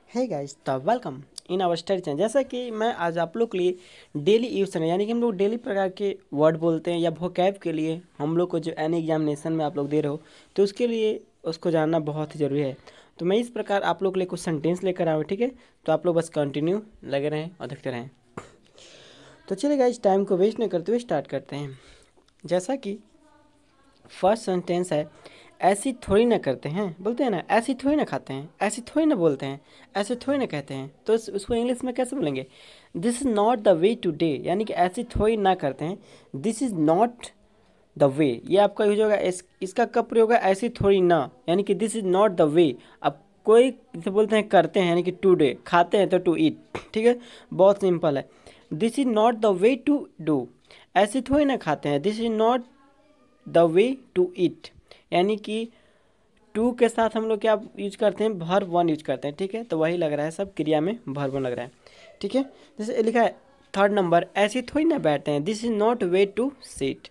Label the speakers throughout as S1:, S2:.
S1: हे guys, तो welcome in our study channel. जैसा कि मैं आज आप लोग के लिए डेली यूज करना, यानी कि हम लोग डेली प्रकार के वर्ड बोलते हैं या वोकैब के लिए हम लोग को जो एनी एग्जामिनेशन में आप लोग दे रहे हो तो उसके लिए उसको जानना बहुत ही ज़रूरी है। तो मैं इस प्रकार आप लोग के लिए कुछ सेंटेंस लेकर आऊँ, ठीक है। तो आप लोग बस कंटिन्यू लगे रहें और देखते रहें। तो चलिए गाइस, टाइम को वेस्ट नहीं करते हुए स्टार्ट करते हैं। जैसा कि फर्स्ट सेंटेंस है, ऐसी थोड़ी ना करते हैं, बोलते हैं ना, ऐसी थोड़ी ना खाते हैं, ऐसी थोड़ी ना बोलते हैं, ऐसे थोड़ी ना कहते हैं। तो उसको इंग्लिश में कैसे बोलेंगे? This is not the way to day, यानी कि ऐसी थोड़ी ना करते हैं, this is not the way. ये आपका यूज होगा, इसका कब प्रयोग है? ऐसी थोड़ी ना, यानी कि दिस इज़ नॉट द वे। अब कोई जैसे बोलते हैं करते हैं, यानी कि टू डे, खाते हैं तो टू ईट, ठीक है। बहुत सिंपल है। This is not the way to do, ऐसी थोड़ी ना खाते हैं, this is not the way to eat, यानी कि टू के साथ हम लोग क्या यूज करते हैं? वर्ब वन यूज करते हैं, ठीक है। तो वही लग रहा है, सब क्रिया में वर्ब वन लग रहा है, ठीक है। जैसे लिखा है थर्ड नंबर, ऐसी थोड़ी ना बैठते हैं, this is not way to sit.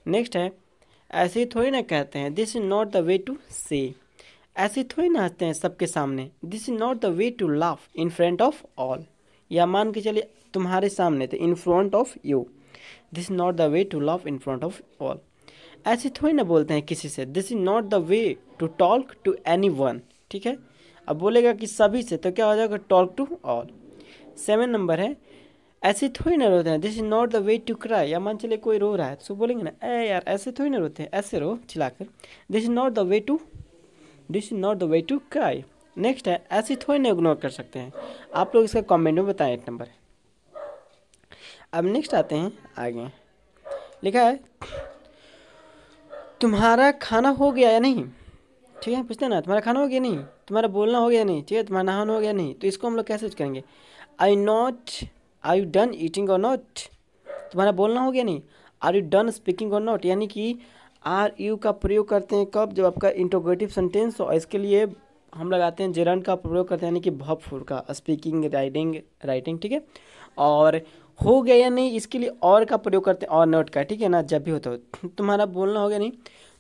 S1: Next है, ऐसे थोड़ी ना कहते हैं, this is not the way to say. ऐसे थोड़ी ना हंसते हैं सबके सामने, this is not the way to laugh in front of all. या मान के चलिए तुम्हारे सामने, तो in front of you, this is not the way to laugh in front of all. ऐसे थोड़ी ना बोलते हैं किसी से, this is not the way to talk to anyone, ठीक है। अब बोलेगा कि सभी से, तो क्या हो जाएगा? Talk to all. 7 नंबर है, ऐसे थोड़ी ना रोते हैं, this is not the way to cry. या मान चले कोई रो रहा है तो बोलेंगे ना, ए यार ऐसे थोड़ी ना रोते हैं, ऐसे रो चिल्लाकर। This is not the way to, this is not the way to cry. Next है, ऐसे थोड़ी ना इग्नोर कर सकते हैं। आप लोग इसका कमेंट में बताएं, 8 नंबर। अब नेक्स्ट आते हैं आगे, लिखा है तुम्हारा खाना हो गया या नहीं, ठीक है। पूछते हैं ना, तुम्हारा खाना हो गया नहीं, तुम्हारा बोलना हो गया नहीं, ठीक है, तुम्हारा नहाना हो गया नहीं। तो इसको हम लोग कैसे यूज करेंगे? I not, are you done eating or not. तुम्हारा बोलना हो गया नहीं, are you done speaking or not, यानी कि आर यू का प्रयोग करते हैं कब? जब आपका इंट्रोगेटिव सेंटेंस हो। इसके लिए हम लगाते हैं जेरंड का प्रयोग करते हैं, यानी कि वर्ब फोर का, स्पीकिंग, राइटिंग, ठीक है। और हो गया या नहीं, इसके लिए और का प्रयोग करते हैं, और नॉट का, ठीक है ना, जब भी होता हो। तुम्हारा बोलना हो गया नहीं,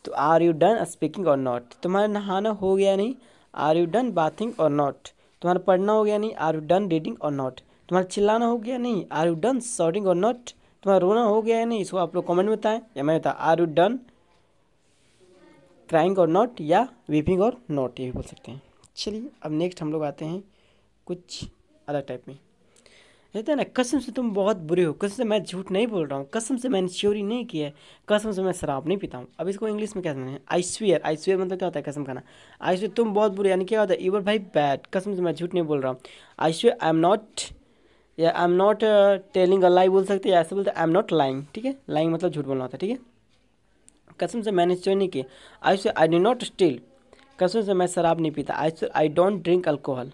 S1: तो are you done speaking or not. तुम्हारा नहाना हो गया नहीं, आर यू डन बाथिंग और नॉट। तुम्हारा पढ़ना हो गया नहीं, आर यू डन रीडिंग और नॉट। तुम्हारा चिल्लाना हो गया नहीं, आर यू डन शॉटिंग और नॉट। तुम्हारा रोना हो गया है नहीं, इसको आप लोग कमेंट में बताएं या मैं बता, आर यू डन क्राइंग और नॉट, या वीपिंग और नॉट, ये भी बोल सकते हैं। चलिए अब नेक्स्ट हम लोग आते हैं कुछ अलग टाइप में। कहते हैं ना, कसम से तुम बहुत बुरे हो, कसम से मैं झूठ नहीं बोल रहा हूँ, कसम से मैंने चोरी नहीं की है, कसम से मैं शराब नहीं पीता हूँ। अब इसको इंग्लिश में क्या समझना है? आई स्वेयर। आई स्वेयर मतलब क्या होता है? कसम खाना। आई स्वेयर तुम बहुत बुरे, यानी क्या होता है? यू आर भाई बैड, कसम से मैं झूठ नहीं बोल रहा हूँ। I swear I am not, या I am not telling a lie बोल सकते हैं, या ऐसे बोलते हैं आई एम नॉट लाइंग, ठीक है। लाइंग मतलब झूठ बोलना होता है, ठीक है। कसम से मैंने चोरी नहीं की। आई swear I do not steel, कसम से मैं शराब नहीं पीता। आई swear I don't drink alcohol,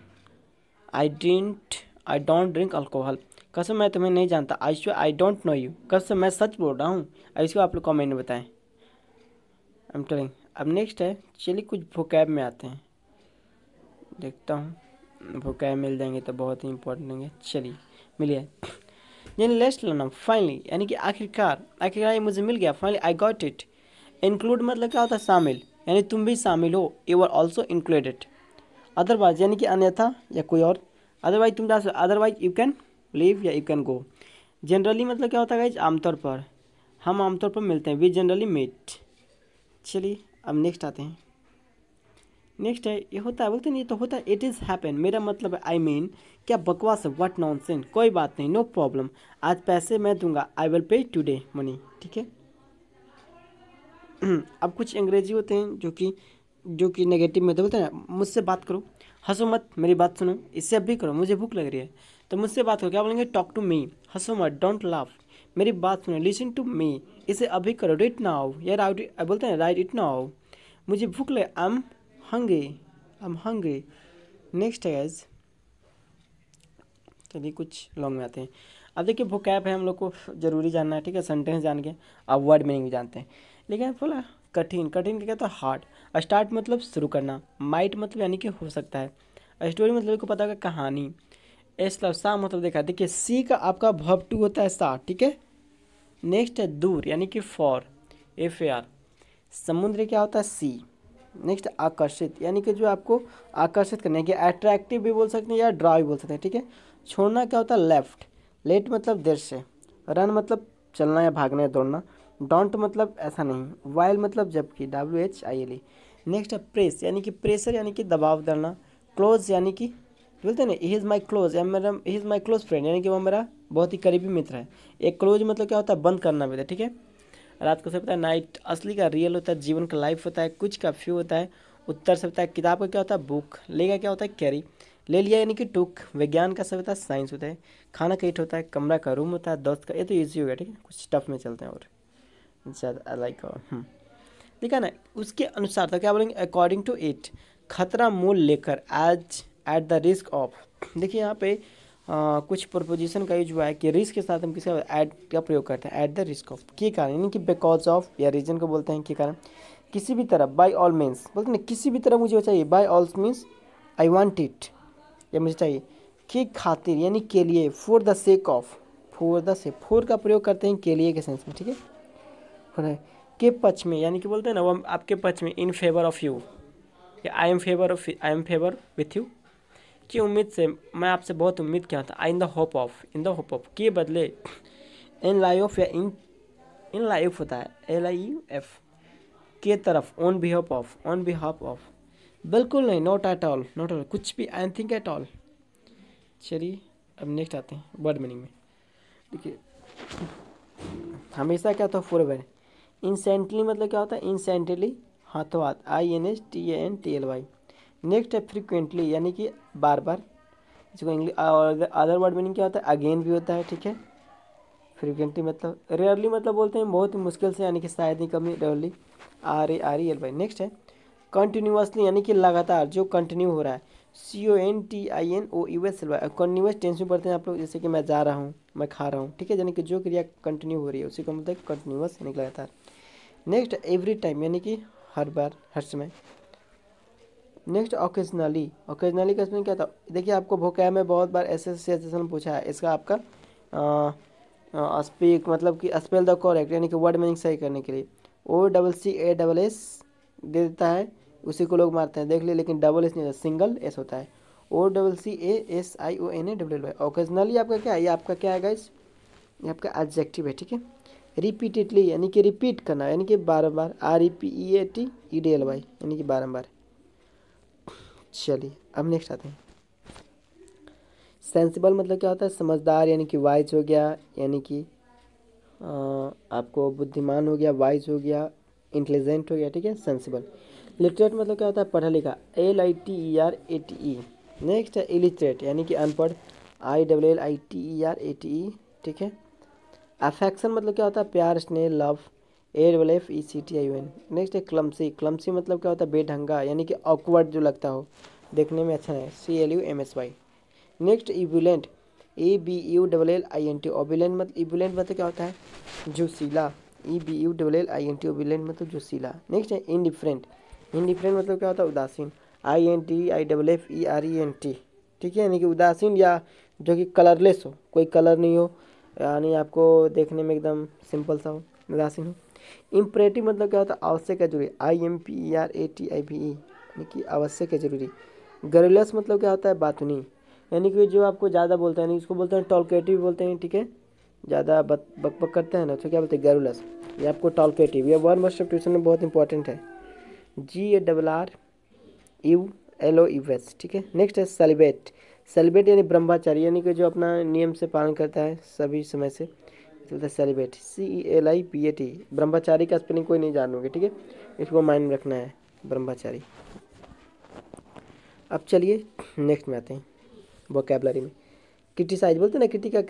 S1: I don't drink alcohol, कसम मैं तुम्हें नहीं जानता। I sure I don't know you, कसम मैं सच बोल रहा हूँ। इसको आप लोग कमेंट में बताएं, आई एम टेलिंग। अब नेक्स्ट है, चलिए कुछ वोकैब में आते हैं, देखता हूँ वोकैब मिल जाएंगे तो बहुत ही इंपॉर्टेंट होंगे। चलिए मिलिए, यानी लेट्स लर्न, फाइनली, यानी कि आखिरकार, आखिरकार ये मुझे मिल गया, finally I got it. Include मतलब क्या होता है? शामिल, यानी तुम भी शामिल हो, you are also included. Otherwise यानी कि अन्यथा या कोई और, अदरवाइज तुम जा सकते, अदरवाइज यू कैन लीव या यू कैन गो। जनरली मतलब क्या होता है गाइज? आमतौर पर, हम आमतौर पर मिलते हैं, वी जनरली मीट। चलिए अब नेक्स्ट आते हैं। नेक्स्ट है, ये होता है, बोलते नहीं, ये तो होता है, इट इज़ हैपन, मेरा मतलब है आई मीन, क्या बकवास है, व्हाट नॉनसेंस, कोई बात नहीं, नो प्रॉब्लम, आज पैसे मैं दूंगा, I will pay today money, ठीक है। अब कुछ अंग्रेजी होते हैं जो कि नेगेटिव में तो बोलते हैं ना, मुझसे बात करो, हंसो मत, मेरी बात सुनो, इससे अब भी करो, मुझे भूख लग रही है तो मुझसे बात करो, क्या बोलेंगे? टॉक टू मी, हंसो मत, डोंट लाफ, मेरी बात सुनो, लिसन टू मी, इसे अभी करो, राइट नाउ, यार बोलते हैं राइट इट नाउ, मुझे भूख लगे, आई एम हंग्री। नेक्स्ट है गाइस, चलिए कुछ लॉन्ग में आते हैं। अब देखिए वोकैब है, हम लोग को ज़रूरी जानना है, ठीक है। सेंटेंस जान के अब वर्ड मीनिंग भी जानते हैं। लेकिन बोला कठिन, कठिन क्या कहता है? हार्ड। स्टार्ट मतलब शुरू करना, माइट मतलब यानी कि हो सकता है, स्टोरी मतलब को पता होगा कहानी, एस लव सा मतलब देखा, देखिए सी का आपका वर्ब टू होता है सा, ठीक है। नेक्स्ट है दूर, यानी कि फॉर, एफ ए आर। समुद्र क्या होता है? सी। नेक्स्ट आकर्षित, यानी कि जो आपको आकर्षित करने के, अट्रैक्टिव भी बोल सकते हैं या ड्रा भी बोल सकते हैं, ठीक है। छोड़ना क्या होता है, लेफ्ट। लेट मतलब देर से। रन मतलब चलना या भागना या दौड़ना। डोंट मतलब ऐसा नहीं। वाइल मतलब जबकि, WHILE। नेक्स्ट है प्रेस, यानी कि प्रेशर यानी कि दबाव डालना। क्लोज यानी कि बोलते हैं ना, ही इज़ माई क्लोज या मेरा, he is my close friend, यानी कि वो मेरा बहुत ही करीबी मित्र है। एक क्लोज मतलब क्या होता है, बंद करना भी, ठीक है। रात को से पता है, नाइट असली का रियल होता है, जीवन का लाइफ होता है, कुछ का फ्यू होता है। उत्तर से होता है, किताब का क्या होता है, बुक। लेगा क्या होता है, कैरी। ले लिया यानी कि टुक। विज्ञान का सब होता है, साइंस होता है। खाना का ईट होता है, कमरा का रूम होता है, दोस्त का, ये तो ईजी हो गया, ठीक है। कुछ टफ में चलते हैं और ज़्यादा लाइक ठीक है ना। उसके अनुसार तो क्या बोलेंगे, अकॉर्डिंग टू इट। खतरा मोल लेकर, as, at the risk of. देखिए यहाँ पे कुछ प्रपोजिशन का यूज हुआ है कि रिस्क के साथ हम किसका एट का प्रयोग करते हैं, एट द रिस्क ऑफ, के कारण, यानी कि बिकॉज ऑफ या रीजन को बोलते हैं के कारण। किसी भी तरह, बाय ऑल मीन्स, बोलते हैं ना किसी भी तरह मुझे चाहिए, by all means I want it, ये मुझे चाहिए। के खातिर यानी के लिए, for the sake of, for the sake, for का प्रयोग करते हैं के लिए के सेंस में, ठीक है। हो रहा है के पक्ष में, यानी कि बोलते हैं ना वो आपके पक्ष में, इन फेवर ऑफ यू, या I am favour with you. की उम्मीद से, मैं आपसे बहुत उम्मीद किया था। I in the hope of, in the hope of के बदले इन लाइफ या इन लाइफ होता है, LIUF। के तरफ, on behalf of, on behalf of. बिल्कुल नहीं, not at all, not all, कुछ भी, आई थिंक एट ऑल। चलिए अब नेक्स्ट आते हैं वर्ड मीनिंग में। देखिए हमेशा क्या होता है, फॉरएवर। इंसेंटली मतलब क्या होता है, इंसेंटली, हाथों हाथ, INSTANTLY। नेक्स्ट है फ्रिक्वेंटली, यानी कि बार बार। इसको इंग्लिश और अदर वर्ड मीनिंग क्या होता है, अगेन भी होता है, ठीक है। फ्रिक्वेंटली मतलब, रेयरली मतलब बोलते हैं बहुत ही मुश्किल से, यानी कि शायद ही कभी, रेयरली, RARELY। नेक्स्ट है कंटिन्यूसली, यानी कि लगातार, जो कंटिन्यू हो रहा है, CONTINOUSLY। कंटिन्यूस टेंस में पढ़ते हैं आप लोग, जैसे कि मैं जा रहा हूँ, मैं खा रहा हूँ, ठीक है। यानी कि जो क्रिया कंटिन्यू हो रही है उसी को मतलब कंटिन्यूस, यानी कि लगातार। नेक्स्ट एवरी टाइम, यानी कि हर बार, हर समय। नेक्स्ट ओकेजनली, ओकेजनली का इसमें क्या था, देखिए आपको वोकैब में बहुत बार ऐसे सिचुएशन पूछा है, इसका आपका स्पीक मतलब कि स्पेल द करेक्ट, यानी कि वर्ड मीनिंग सही करने के लिए OCCASS दे देता है, उसी को लोग मारते हैं, देख लिए, लेकिन डबल एस नहीं होता, सिंगल एस होता है, OCCASIONAWLY। ओकेजनली आपका क्या है, ये आपका क्या है गाइस, ये आपका एडजेक्टिव है, ठीक है। रिपीटेडली, यानी कि रिपीट करना, यानी कि बार बार, REPEATEDLY, यानी कि बारम्बार। चलिए अब नेक्स्ट आते हैं। सेंसिबल मतलब क्या होता है, समझदार, यानी कि वाइज हो गया, यानी कि आपको बुद्धिमान हो गया, वाइज हो गया, इंटेलिजेंट हो गया, ठीक है, सेंसिबल। लिटरेट मतलब क्या होता है, पढ़ा लिखा, LITERATE। नेक्स्ट है इलिटरेट, यानी कि अनपढ़, ILLITERATE, ठीक है। अफेक्शन मतलब क्या होता है, प्यार, स्नेह, लव, AFFECTION। नेक्स्ट है क्लमसी, क्लमसी मतलब क्या होता है, बेढंगा, यानी कि ऑकवर्ड, जो लगता हो, देखने में अच्छा है, CLUMSY। Next ebullient, ABULLINT। Ebullient मतलब, इबुलेंट मतलब क्या होता है, जोशीला, EBULLINT, ओबुलेंट मतलब जोशीला। नेक्स्ट है इनडिफरेंट, इनडिफरेंट मतलब क्या होता है, उदासीन, INTIFFERENT, ठीक है, यानी कि उदासीन या जो कि कलरलेस हो, कोई कलर नहीं हो, यानी आपको देखने में एकदम सिंपल सा हो, उदासीन हो। इम्परेटिव मतलब क्या होता है, आवश्यक है, जरूरी, IMPERATIVE, यानी कि आवश्यक है, जरूरी। गरुलस मतलब क्या होता है, बातूनी, यानी कि जो आपको ज़्यादा बोलते हैं, इसको बोलते हैं टॉलकेटिव बोलते हैं, ठीक है। ज़्यादा बक बक करते हैं ना, तो क्या बोलते हैं, गरुलस। ये आपको टॉलकेटिव, ये वर्ड मास्टर ट्यूशन में बहुत इंपॉर्टेंट है, GARRULOUS, ठीक है। नेक्स्ट है सेलिब्रेट, सेलिब्रेट यानी ब्रह्मचारी, यानी कि जो अपना नियम से पालन करता है सभी समय से, चलता है सेलिब्रेट, CELIBAT। ब्रह्मचारी का स्पेलिंग कोई नहीं जानोगे, ठीक है, इसको माइंड में रखना है, ब्रह्मचारी। अब चलिए नेक्स्ट में आते हैं वोकैबलरी में। क्रिटिसाइज बोलते हैं ना,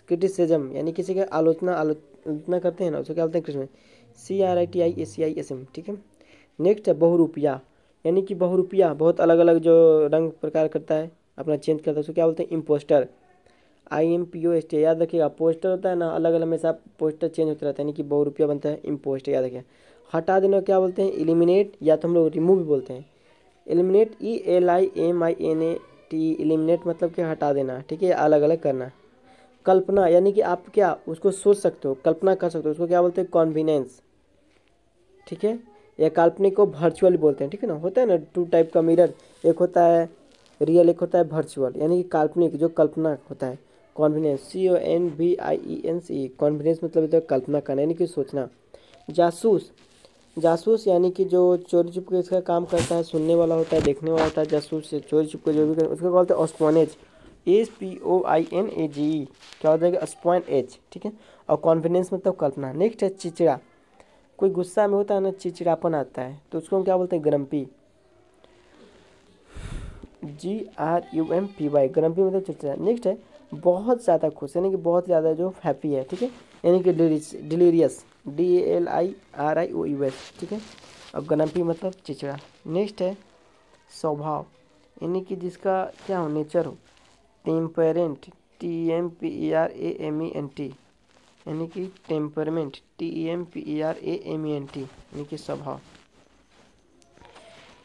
S1: क्रिटिसिज्म, यानी किसी का आलोचना करते हैं ना, उसको क्या बोलते हैं, क्रिटिसिज्म, CRITISISM, ठीक है। नेक्स्ट है बहुरूपिया, यानी कि बहुरूपिया बहुत अलग अलग जो रंग प्रकार करता है, अपना चेंज करता है, उसको क्या बोलते हैं, इम्पोस्टर, IMPOST। याद रखिएगा, पोस्टर होता है ना, अलग अलग हमेशा पोस्टर चेंज होता रहता है, यानी कि बहुरूपिया बनता है इम्पोस्टर, याद रखिए। हटा देना क्या बोलते हैं, इलिमिनेट, या तो हम लोग रिमूव भी बोलते हैं, एलिमिनेट, ELIMINAT, एलिमिनेट मतलब क्या, हटा देना, ठीक है, अलग अलग करना। कल्पना, यानी कि आप क्या उसको सोच सकते हो, कल्पना कर सकते हो, उसको क्या बोलते हैं, कॉन्फिडेंस, ठीक है। या काल्पनिक को वर्चुअल बोलते हैं, ठीक है ना। होता है ना टू टाइप का मिरर, एक होता है रियल, एक होता है वर्चुअल, यानी कि काल्पनिक जो कल्पना होता है। कॉन्फिडेंस, CONVIENCE, कॉन्फिडेंस मतलब होता है कल्पना करना यानी कि सोचना। जासूस, जासूस यानी कि जो चोरी छुप के इसका काम करता है, सुनने वाला होता है, देखने वाला होता है। जासूस से चोरी छुप के जो भी कर उसको बोलते हैं ऑस्पोनेज, SPOINAGE, क्या हो जाएगा स्पॉइनेज, ठीक है। और कॉन्फिडेंस मतलब कल्पना। नेक्स्ट है चिचड़ा, कोई गुस्सा में होता है ना, चिड़चिड़ापन आता है तो उसको हम क्या बोलते हैं ग्रम्पी, GRUMPY, ग्रम्पी मतलब चिड़चिड़ा। नेक्स्ट है बहुत ज़्यादा खुश, यानी कि बहुत ज़्यादा जो हैप्पी है, ठीक है, यानी कि डिलीरियस, DALIRIOUS, ठीक है। और ग्रम्पी मतलब चिड़चिड़ा। नेक्स्ट है स्वभाव, यानी कि जिसका क्या हो नेचर हो। टेम्परेंट, TEMPERAMENT, यानी कि टेम्परमेंट, TEMPERAMENT, यानी कि स्वभाव।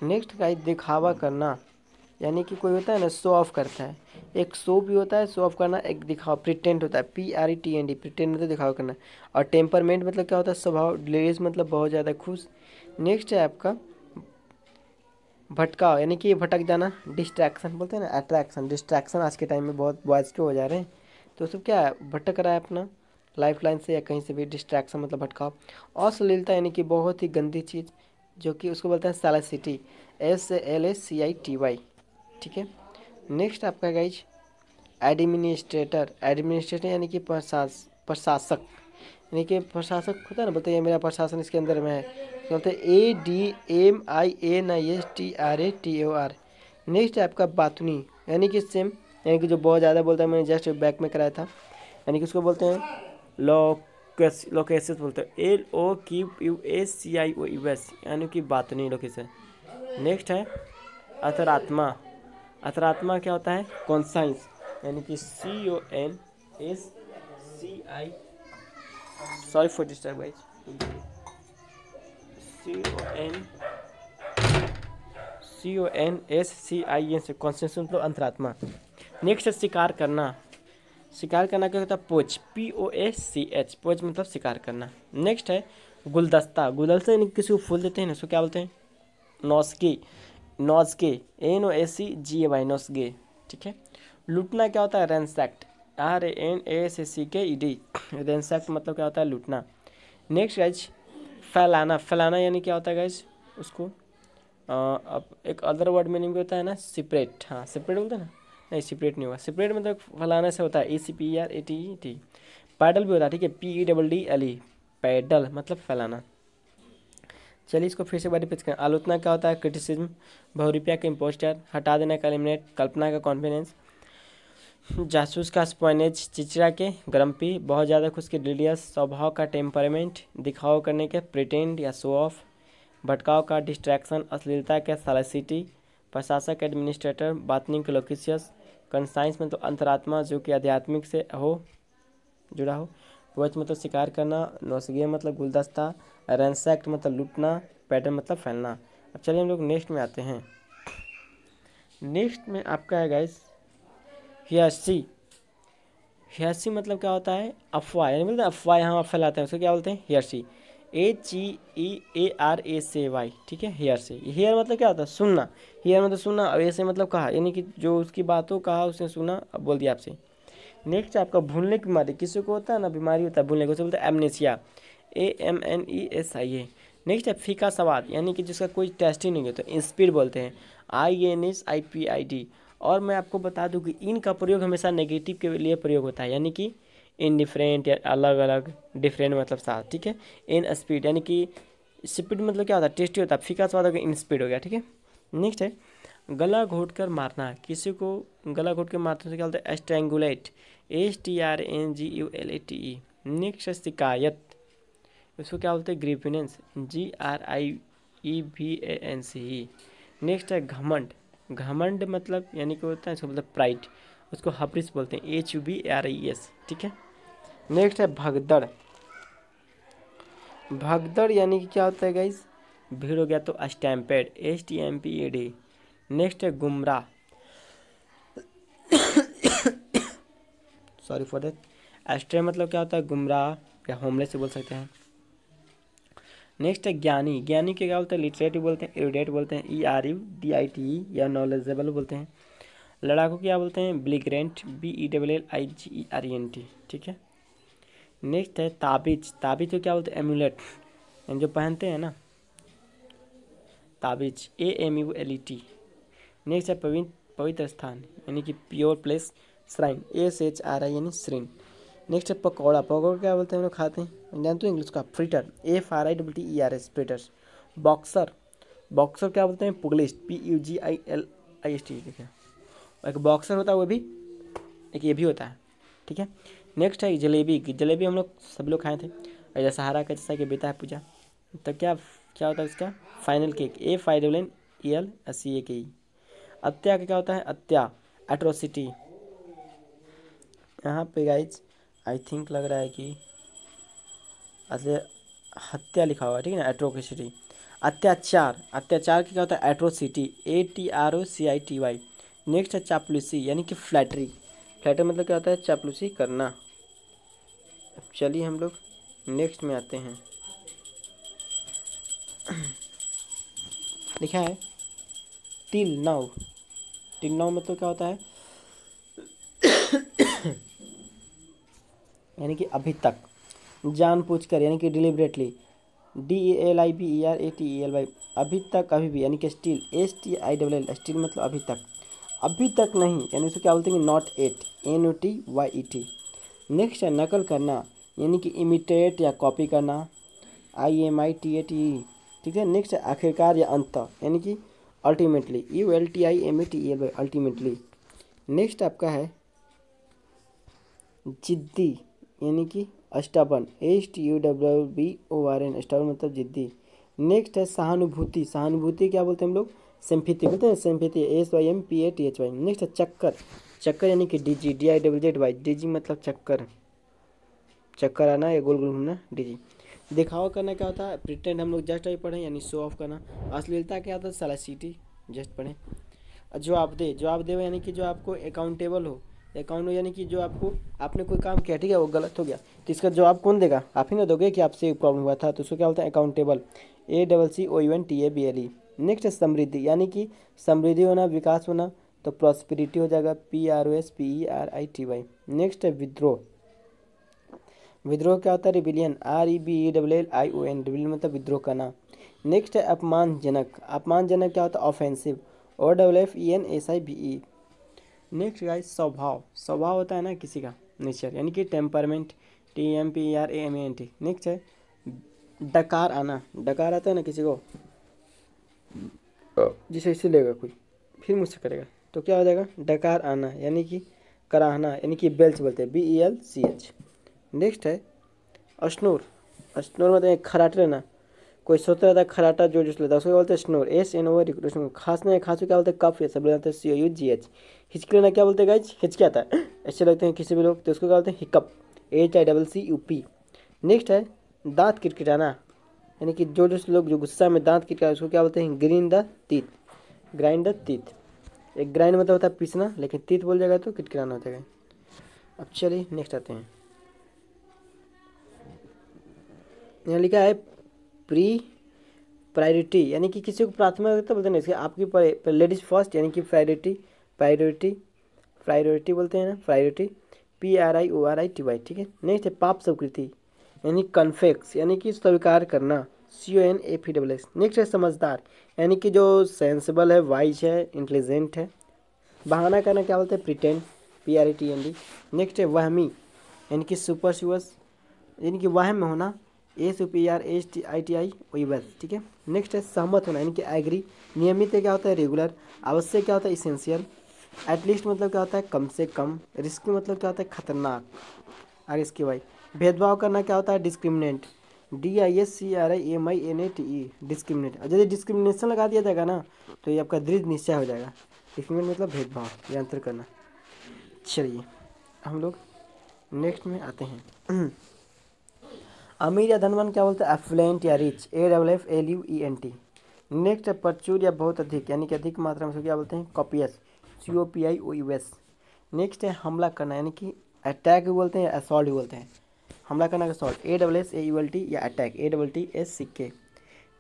S1: नेक्स्ट गाइस दिखावा करना, यानी कि कोई होता है ना शो ऑफ करता है, एक शो भी होता है शो ऑफ करना, एक दिखावा प्रिटेंड होता है, PRETEND, प्रिटेंड मतलब दिखावा करना। और टेम्परमेंट मतलब क्या होता है स्वभाव, डिलीरियस मतलब बहुत ज़्यादा खुश। नेक्स्ट है आपका भटकाव, यानी कि भटक जाना, डिस्ट्रैक्शन बोलते हैं ना, अट्रैक्शन डिस्ट्रैक्शन आज के टाइम में बहुत बॉयज़ के हो जा रहे हैं, तो सब क्या है भटक रहा है अपना लाइफ लाइन से या कहीं से भी, डिस्ट्रैक्शन मतलब भटकाव। अश्लीलता यानी कि बहुत ही गंदी चीज़, जो कि उसको बोलते हैं सैलिसिटी, SALACITY, ठीक है। नेक्स्ट आपका गाइज एडमिनिस्ट्रेटर, एडमिनिस्ट्रेटर यानी कि प्रशासक, यानी कि प्रशासक होता है ना, बोलते हैं मेरा प्रशासन इसके अंदर में है, तो बोलते हैं ADMINISTRATOR। नेक्स्ट है आपका बातूनी, यानी कि सेम, यानी कि जो बहुत ज़्यादा बोलता है, मैंने जस्ट बैक में कराया था, यानी कि उसको बोलते हैं लोकेसिस, बोलते हैं LOQUACIOUS, यानी कि बातूनी लोकेशन। नेक्स्ट है अंतरात्मा, अंतरात्मा क्या होता है कॉन्साइंस, यानी कि CONSCI, sorry for disturb guys, CONSCIN से कॉन्सेंस मतलब अंतरात्मा। नेक्स्ट है शिकार करना, शिकार करना क्या होता है पोच, POACH, पोच मतलब शिकार करना। नेक्स्ट है गुलदस्ता, गुलदस्ता यानी किसी को फूल देते हैं ना, उसको क्या बोलते हैं नौसगी, नौसगे, NOSCGAY, नौसगे, ठीक है। लूटना क्या होता है रैंसैक्ट, RANSACKED, रैंसैक्ट मतलब क्या होता है लूटना। नेक्स्ट गाइज फैलाना, फैलाना यानी क्या होता है गाइज उसको अब एक अदर वर्ड मीनिंग भी होता है ना सिपरेट, हाँ सिपरेट बोलते हैं ना, नहीं सिपरेट नहीं हुआ, सिपरेट मतलब फैलाने से होता है ACPERATE। पैडल भी होता है, ठीक है, PEDDLE, पैडल मतलब फैलाना। चलिए इसको फिर से बारी पेश करें। आलोचना क्या होता है क्रिटिसिज्म, बहुरूपिया का इम्पोस्टर, हटा देने का एलिमिनेट, कल्पना का कॉन्फिडेंस, जासूस का स्पॉनेज, चिचरा के ग्रम्पी, बहुत ज़्यादा खुश के डिलियस, स्वभाव का टेम्परमेंट, दिखाव करने के प्रिटेंड या शो ऑफ, भटकाव का डिस्ट्रैक्शन, अश्लीलता के सैलिसिटी, प्रशासक एडमिनिस्ट्रेटर, बातनी के लोकेशियस, कंसाइंस मतलब अंतरात्मा जो कि आध्यात्मिक से हो जुड़ा हो, वच मतलब शिकार करना, नौसगिया मतलब गुलदस्ता, रैंसैक्ट मतलब लूटना, पैटर्न मतलब फैलना। अब चलिए हम लोग नेक्स्ट में आते हैं। नेक्स्ट में आपका है गाइस हियर्सी, हियर्सी मतलब क्या होता है अफवाह, यानी बोलते हैं अफवाह यहाँ फैलाते हैं उसको क्या बोलते हैं हियर्सी, HEARACY, ठीक है। हियर से, हियर मतलब क्या होता है सुनना, हियर मतलब सुनना, और ऐसे मतलब कहा, यानी कि जो उसकी बातों कहा उसने सुना अब बोल दिया आपसे। नेक्स्ट आपका भूलने की बीमारी, किसी को होता है ना बीमारी होता है भूलने को, उसे बोलते हैं एमनेसिया, AMNESIA। नेक्स्ट है फीका सवाद, यानी कि जिसका कोई टेस्ट ही नहीं है तो इंस्पीड बोलते हैं, INSIPID। और मैं आपको बता दूं कि इनका प्रयोग हमेशा नेगेटिव के लिए प्रयोग होता है, यानी कि इनडिफरेंट या अलग अलग, डिफरेंट मतलब साथ, ठीक है। इन स्पीड यानी कि स्पीड मतलब क्या होता है टेस्टी होता है, फीका स्वाद हो गया इन स्पीड हो गया, ठीक है। नेक्स्ट है गला घोट कर मारना, किसी को गला घोट कर मारने से क्या बोलते हैं स्ट्रैंगुलेट, STRANGULATE। नेक्स्ट है शिकायत, उसको क्या बोलते हैं ग्रीवेंस, GRIEVANCE। नेक्स्ट है घमंड, घमंड मतलब यानी कि होता है इसको मतलब प्राइड, उसको हब्रिस बोलते हैं HUBRIS, ठीक है। नेक्स्ट है भगदड़, भगदड़ यानी कि क्या होता है गाइस भीड़ हो गया तो स्टैम्पेड, STAMPED। नेक्स्ट है गुमराह, सॉरी फॉर दैट, एस्ट्रे मतलब क्या होता है गुमराह या होमलेस से बोल सकते हैं। नेक्स्ट है ज्ञानी, ज्ञानी के क्या बोलते हैं, लिटरेट बोलते हैं, एरुडेट बोलते हैं, ERUDITE या नॉलेजेबल बोलते हैं। लड़ाकू क्या बोलते हैं, ब्लिगरेंट, BELLIGERENT, ठीक है। नेक्स्ट है ताबीज, ताबीज को क्या बोलते हैं, एम्यूलेट, जो पहनते हैं ना, ताबीज, AMULET। नेक्स्ट है पवित्र स्थान यानी कि प्योर प्लेस, श्राइन, SHRI यानी श्रीन। नेक्स्ट है पकौड़ा, पकौड़ा क्या बोलते हैं हम लोग खाते हैं, जानते हो इंग्लिश का, फ्रीटर, FRITTERS, फ्रीटर्स। बॉक्सर, बॉक्सर क्या बोलते हैं, पुगलिस्ट, PUGILIST, ठीक है। एक बॉक्सर होता है वो भी, एक ये भी होता है, ठीक है। नेक्स्ट है जलेबी, जलेबी हम लोग सब लोग खाए थे, और सहारा का जैसा कि बेता है पूजा, तो क्या क्या होता है इसका, फाइनल केक, AFINNELSEAKE। हत्या का क्या होता है, हत्या, एट्रोसिटी। यहाँ पे गाइज आई थिंक लग रहा है कि ऐसे हत्या लिखा हुआ है, ठीक है ना, एट्रोसिटी। अत्याचार, अत्याचार क्या होता है, एट्रोसिटी, ATROCITY। नेक्स्ट है चापलूसी यानी कि फ्लैटरी, फ्लैटरी मतलब क्या होता है, चापलूसी करना। अब चलिए हम लोग नेक्स्ट में आते हैं। लिखा है टिल नाउ, टिल नाउ मतलब क्या होता है, यानी कि अभी तक, जानबूझकर यानी कि डिलिबरेटली, DALIBERATELY, अभी तक, अभी भी, यानी कि स्टिल, STILL, स्टिल मतलब अभी तक, अभी तक नहीं, यानी उसे क्या बोलते हैं, नॉट एट, NOTYET। नेक्स्ट है नकल करना यानी कि इमिटेट या कॉपी करना, IMITATE, ठीक है। नेक्स्ट है आखिरकार या अंत यानी कि अल्टीमेटली, ULTIMATELY, अल्टीमेटली। नेक्स्ट आपका है जिद्दी यानी कि स्टबन, STUBBORN, स्टबन मतलब जिद्दी। नेक्स्ट है सहानुभूति, सहानुभूति क्या बोलते हैं हम लोग, सिंपैथी बोलते हैं, सिंपैथी, SYMPATHY। नेक्स्ट है चक्कर, चक्कर यानी कि DIZZY, DG मतलब चक्कर, चक्कर आना या गोल गोल घूमना, DG। दिखावा करना क्या होता है, प्रिटेंड, हम लोग जस्ट अभी पढ़े यानी शो ऑफ करना। अश्लीलता क्या होता है, सलासिटी, जस्ट पढ़े। जवाबदेह, जवाबदेह यानी कि जो आपको अकाउंटेबल हो, अकाउंट यानी कि जो आपको, आपने कोई काम किया, ठीक है, वो गलत हो गया तो इसका जवाब कौन देगा, आप ही ना दोगे कि आपसे प्रॉब्लम हुआ था, तो उसको क्या बोलते हैं, अकाउंटेबल, ACCOUNTABLE। नेक्स्ट है समृद्धि यानी कि समृद्धि होना, विकास होना, तो प्रॉस्पेरिटी हो जाएगा, PROSPERITY। नेक्स्ट है विद्रोह, विद्रोह क्या होता है, रिबिलियन, REBELLION, रिबिलियन मतलब विद्रोह करना। नेक्स्ट है अपमानजनक, अपमानजनक क्या होता है, ऑफेंसिव, OFFENSIVE। नेक्स्ट गाइस स्वभाव, स्वभाव होता है ना किसी का, नेचर यानी कि टेम्परमेंट, TEMPERAMENT। नेक्स्ट है डकार आना, डकार आता है ना किसी को, जिसे इससे लेगा कोई फिर मुझसे करेगा तो क्या हो जाएगा, डकार आना यानी कि कराहना, यानी कि बेल्च बोलते हैं, BELCH। नेक्स्ट है स्नोर, स्नोर मतलब खराटे ना, कोई सोच रहा था खराटा जो जूस लेता है उसको बोलते हैं स्नोर, SNOR। खांसना है, खांसी क्या बोलते हैं, कफ, ये सब लोग जानते हैं, COUGH। हिचकी लेना क्या बोलते हैं गाइज, हिचकियाता है ऐसे लगते हैं किसी भी लोग, तो उसको क्या बोलते हैं, हिकअप, HICCUP। नेक्स्ट है दांत किटकिटाना, यानी कि जो लोग जो गुस्सा में दांत किटका उसको क्या बोलते हैं, green the teeth, grind the teeth. एक ग्राइंड मतलब होता है पीसना, लेकिन टीथ बोल जाएगा तो किटकिटाना हो जाएगा। अब चलिए नेक्स्ट आते हैं, यहाँ लिखा है प्री प्रायोरिटी, यानी कि किसी को प्राथमिकता बोलते हैं, इसके आपकी लेडीज फर्स्ट यानी कि प्रायोरिटी, प्रायोरिटी, प्रायोरिटी बोलते हैं ना, प्रायोरिटी, PRIORITY, ठीक है। नेक्स्ट है पाप स्वीकृति यानी कन्फेक्स, यानी कि स्वीकार करना, CONFESS। नेक्स्ट है समझदार यानी कि जो सेंसिबल है, वाइज है, इंटेलिजेंट है। बहाना करना क्या बोलते हैं, प्रिटेंड, PRETEND। नेक्स्ट है वहमी यानी कि सुपरस्टिशियस, यानी कि वहम में होना, SUPERSTITI, ठीक है। नेक्स्ट है सहमत होना यानी कि एग्री। नियमित क्या होता है, रेगुलर। आवश्यक क्या होता है, इसेंशियल। एटलीस्ट मतलब क्या होता है, कम से कम। रिस्की मतलब क्या होता है, खतरनाक। आगे इसके भाई भेदभाव करना क्या होता है, डिस्क्रिमिनेट, DISCRIMINATE, डिस्क्रिमिनेट। और यदि डिस्क्रिमिनेशन लगा दिया जाएगा ना तो ये आपका दृढ़ निश्चय हो जाएगा। डिस्क्रिमिनेट मतलब भेदभाव या अंतर करना। चलिए हम लोग नेक्स्ट में आते हैं। अमीर या धनवान क्या बोलते हैं, एफ्लुएंट या रिच, AFFLUENT। नेक्स्ट है प्रचुर या बहुत अधिक, यानी कि अधिक मात्रा में, क्या बोलते हैं, कॉपियस, COPIOUS। नेक्स्ट है हमला करना यानी कि अटैक भी बोलते हैं या असॉल्ट भी बोलते हैं। हमला करना का असॉल्ट, ASSAULT या अटैक, ATTSCK।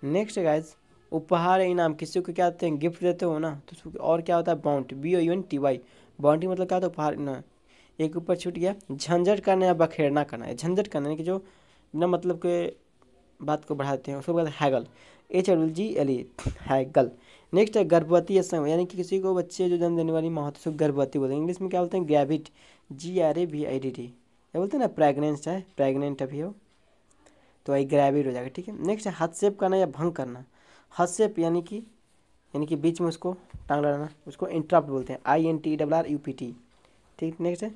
S1: नेक्स्ट है गाइज, उपहार या इनाम, किसी को क्या देते हैं, गिफ्ट देते हो ना, तो उसको और क्या होता है, बाउंटी, BOUNTY, बाउंटी मतलब क्या होता है, उपहार ना। एक ऊपर छूट गया, झंझट करना या बखेड़ना करना है। झंझट करना यानी कि जो बिना मतलब के बात को बढ़ाते हैं, उसको कहते हैं हैगल, HGLE, हैगल। नेक्स्ट है गर्भवती या संग, यानी कि किसी को बच्चे जो जन्म देने वाली माँ होती है उसको गर्भवती बोलते हैं। इंग्लिश में क्या बोलते हैं, ग्रेविड, GRAVID, क्या बोलते हैं ना, प्रेगनेंट है, प्रेगनेंट अभी हो तो वही ग्रेविड हो जाएगा, ठीक है। नेक्स्ट है हस्तक्षेप करना या भंग करना। हस्तक्षेप यानी कि बीच में उसको टांग लगाना, उसको इंटरप्ट बोलते हैं, INTRRUPT, ठीक। नेक्स्ट है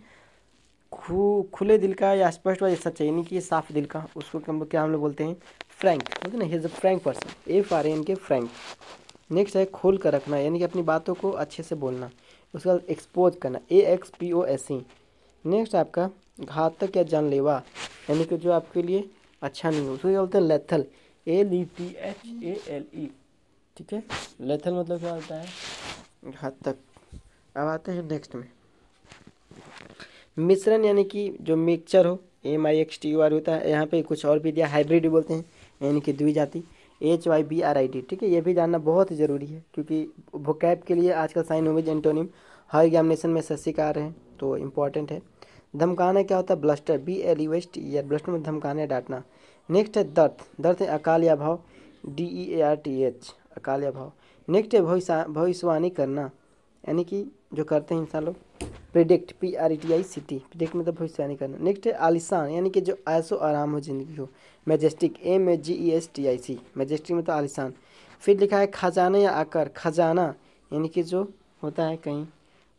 S1: खुले दिल का या स्पष्ट व सच्चा, यानी कि साफ दिल का, उसको क्या हम लोग बोलते हैं, फ्रैंक, बोलते हैं ना, he is a Frank person, FRANK, Frank. Next है खोल कर रखना, यानी कि अपनी बातों को अच्छे से बोलना। उसके बाद एक्सपोज करना, AXPOSE। नेक्स्ट आपका घातक या जानलेवा, यानी कि जो आपके लिए अच्छा नहीं हो, उसको क्या बोलते हैं, लेथल, LETHALE, ठीक है। लेथल मतलब क्या होता है, घातक। अब आते हैं नेक्स्ट में, मिश्रण, यानी कि जो मिक्सचर हो, MIXTUR होता है, यहाँ पे कुछ और भी दिया, हाइब्रिड भी बोलते हैं, यानी कि द्विजाति, HYBRID, ठीक है। ये भी जानना बहुत ज़रूरी है, क्योंकि वोकैब के लिए आजकल साइनोनिम एंटोनिम हर एग्जामिनेशन में SSC का आ रहे हैं, तो इम्पॉर्टेंट है। धमकाना क्या होता है, ब्लस्टर, BLUSTER, ब्लस्टर में धमकाना या डांटना। नेक्स्ट है दर्द, दर्द है अकाल या भाव, DEARTH, अकाल या भाव। नेक्स्ट है भविष्यवाणी करना, यानी कि जो करते हैं इंसान लोग, प्रिडिक्ट, PREDICT, प्रिडिक्ट मतलब भविष्यवाणी करना। नेक्स्ट है आलिशान, यानी कि जो ऐसो आराम हो जिंदगी हो। मैजेस्टिक, MAGESTIC, मैजेस्टिक मतलब आलिशान। फिर लिखा है खजाना या आकर, खजाना यानी कि जो होता है कहीं,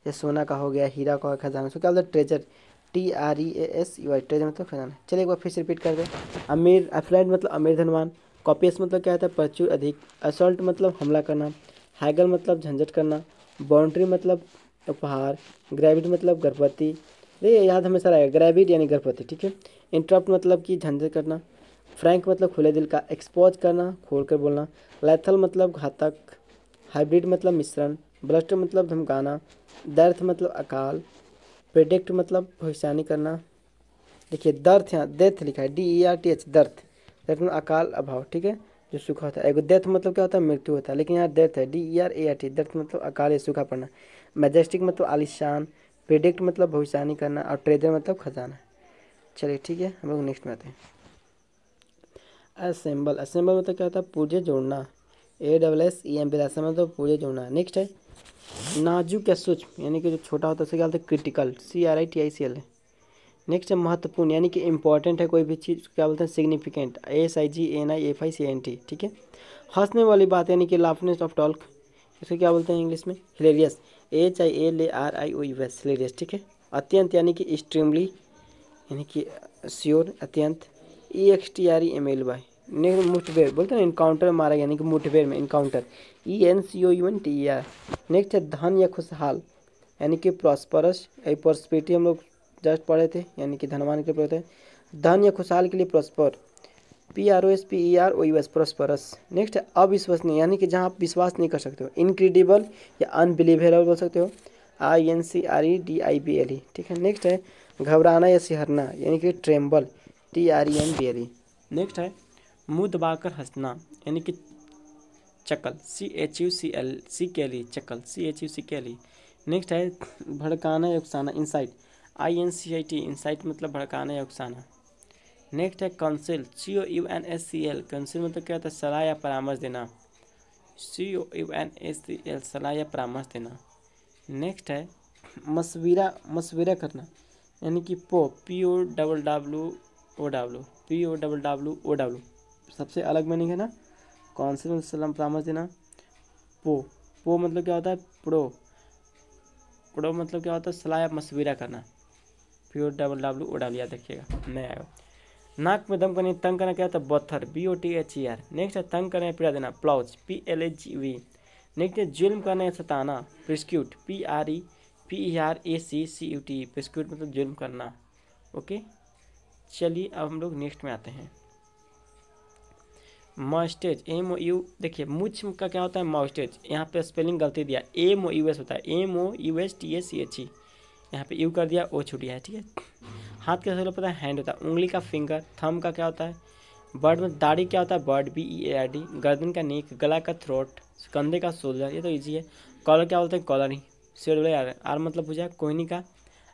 S1: जैसे सोना का हो गया, हीरा का हो गया, खजाना, उसको क्या बोलते हैं, ट्रेजर, TREASUR, ट्रेजर मतलब खजाना। चलिए एक बार फिर से रिपीट कर दें। अमीर, एफ्लुएंट मतलब अमीर धनवान। कॉपियस मतलब क्या होता है, प्रचुर अधिक। असॉल्ट मतलब हमला करना। हैगल मतलब झंझट करना। बाउंड्री मतलब उपहार। ग्रेविड मतलब गर्भवती, ये याद हमेशा रहेगा, ग्रेविड यानी गर्भवती, ठीक है। इंटरप्ट मतलब कि झंझट करना। फ्रैंक मतलब खुले दिल का, एक्सपोज करना, खोल कर बोलना। लैथल मतलब घातक। हाइब्रिड मतलब मिश्रण। ब्लस्टर मतलब धमकाना। दर्थ मतलब अकाल। प्रेडिक्ट मतलब भविष्यवाणी करना। देखिए दर्थ, यहाँ डेथ लिखा है, DERTH, दर्थ, दर्थ मतलब अकाल अभाव, ठीक है, जो सूखा होता है। एगो डेथ मतलब क्या होता है, मृत्यु होता है, लेकिन यहाँ डेथ है, DERAT, दर्थ मतलब अकाल या सूखा पड़ना। मैजेस्टिक मतलब आलिशान। प्रेडिक्ट मतलब भविष्यवाणी करना, और ट्रेजर मतलब खजाना। चलिए ठीक है, हम लोग नेक्स्ट में आते हैं। असेंबल, असेंबल मतलब क्या होता है, पूजे जोड़ना, ASSEMBL, असेंबल मतलब पूजे जोड़ना। नेक्स्ट है नाजुक या सूक्ष्म, यानी कि जो छोटा होता है उसे क्या बोलते हैं, क्रिटिकल, CRITICL। नेक्स्ट है महत्वपूर्ण, यानी कि इंपॉर्टेंट है कोई भी चीज़, क्या बोलते हैं, सिग्निफिकेंट, SIGNIFICENT, ठीक है। हंसने वाली बात, यानी कि लाफनेस ऑफ टॉक, इसे क्या बोलते हैं इंग्लिश में, हिलेरियस, HILARIOUS, हिलेरियस, ठीक है। अत्यंत, यानी कि एक्सट्रीमली, यानी कि श्योर, अत्यंत, EXTREMLY। नेक्स्ट मुठभेड़, बोलते हैं ना, इनकाउंटर मारा, यानी कि मुठभेड़ में इनकाउंटर, ENCOUNTER। नेक्स्ट है धन या खुशहाल, यानी कि प्रॉस्परस, प्रॉस्पेरिटी हम लोग जस्ट पढ़े थे, यानी कि धनवान के लिए होते हैं। धन या खुशहाल के लिए प्रॉस्पर, PROSPEROUS, प्रॉस्परस। नेक्स्ट है अविश्वसनीय, यानी कि जहाँ आप विश्वास नहीं कर सकते हो, इनक्रेडिबल या अनबिलीवेबल बोल सकते हो, INCREDIBLE, ठीक है। नेक्स्ट है घबराना या सिहरना, यानी कि ट्रेम्बल, TREMBLE। नेक्स्ट है मुंह दबाकर हंसना, यानी कि चकल, CHUCLE, चकल, CHUCLE। नेक्स्ट है भड़काना या उकसाना, इंसाइट, INCIT, इंसाइट मतलब भड़काना या उकसाना। नेक्स्ट है काउंसिल, COUNSCL, काउंसिल मतलब क्या होता है, सलाह या परामर्श देना, COUNSCL, सलाह या परामर्श देना। नेक्स्ट है मशविरा, मशविरा करना, यानी कि POWWOW, सबसे अलग मीनिंग है ना, काउंसिल में सलाह परामर्श देना। पो मतलब क्या होता है, प्रो मतलब क्या होता है, सलाह या मशविरा करना, POWWOW, याद रखिएगा, नहीं आएगा। नाक में दम करने, तंग करना क्या होता है, बथर, BOTHER। नेक्स्ट है तंग करना या पीड़ा देना, प्लाउज, PLAGV। नेक्स्ट है जुल्म करना या सताना, प्रिस्क्यूट, PREPERACCUT, प्रिस्क्यूट मतलब जुल्म करना। ओके, चलिए अब हम लोग नेक्स्ट में आते हैं। मॉइस्टेज, MOU, देखिए मुझ का क्या होता है, मॉइस्टेज, यहाँ पे स्पेलिंग गलती दिया, MOUS होता है, MOUSTACHE, यहाँ पे यू कर दिया, ओ छूट गया है, ठीक है। हाथ का पता है, हैंड होता है, उंगली का फिंगर, थंब का क्या होता है, बर्ड में दाढ़ी क्या होता है, बर्ड, BEARD। गर्दन का नेक, गला का थ्रोट, कंधे का शोल्डर, ये तो इजी है। कॉलर क्या बोलते हैं, कॉलरिंग। आर मतलब पूछा कोहनी का,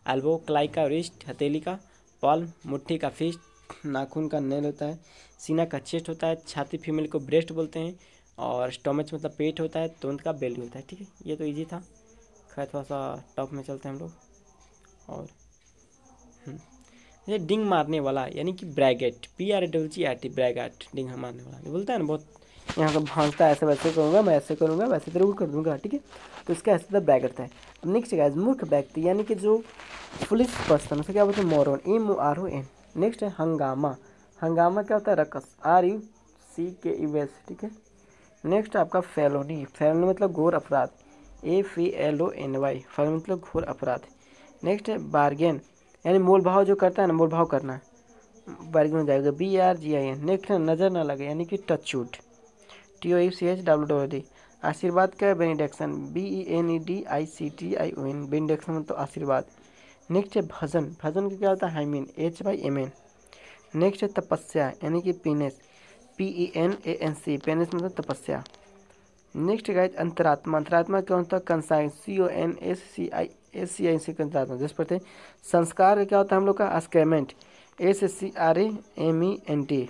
S1: एल्बो, क्लाई का रिस्ट, हथेली का, पॉल्म, मुट्ठी का फिस्ट, नाखून का नेल होता है। सीना का चेस्ट होता है। छाती फीमेल को ब्रेस्ट बोलते हैं। और स्टोमच मतलब पेट होता है। तुरंत का बेली होता है। ठीक है, ये तो इजी था। खैर थोड़ा सा टॉप में चलते हैं हम लोग। और ये डिंग मारने वाला यानी कि ब्रैगेट, BRAGGET, ब्रैगेट, डिंग मारने वाला, ये बोलता है ना बहुत यहाँ का भांजता है, ऐसे वैसे करूँगा, मैं ऐसे करूँगा, वैसे तेरे को कर दूँगा। ठीक है, तो इसका ऐसे तो ब्रैगेट है। नेक्स्ट गाइस, मूर्ख व्यक्ति यानी कि जो फुलिश पर्सन, उसे क्या बोलते हैं, मोरन, MORON। नेक्स्ट है हंगामा। हंगामा क्या होता है, रकस, RUCKUS। ठीक है, नेक्स्ट आपका फेलोनी। फेलोनी मतलब घोर अपराध, FALONY। फेलोनी मतलब घोर अपराध। नेक्स्ट है बार्गेन यानी मोल भाव जो करता है ना, मोल भाव करना, बार्गेन हो जाएगा, BRGIN। नेक्स्ट है नज़र ना लगे यानी कि टचवुड, TOUCHWWD। आशीर्वाद का बेनिडिक्शन, BENEDICTION। बेनिडिक्शन मतलब आशीर्वाद। नेक्स्ट है भजन। भजन का क्या होता है, हाइमिन, HYMN। नेक्स्ट है तपस्या यानी कि पीनेस, PENANC। पेनेस मतलब तपस्या। नेक्स्ट गाइज अंतरात्मा। अंतरात्मा क्या होता है, कंसाइंस, CONSCINC अंतरात्मा। जिस पर थे संस्कार का क्या होता है हम लोग का, अस्क्रेमेंट, SACRAMENT।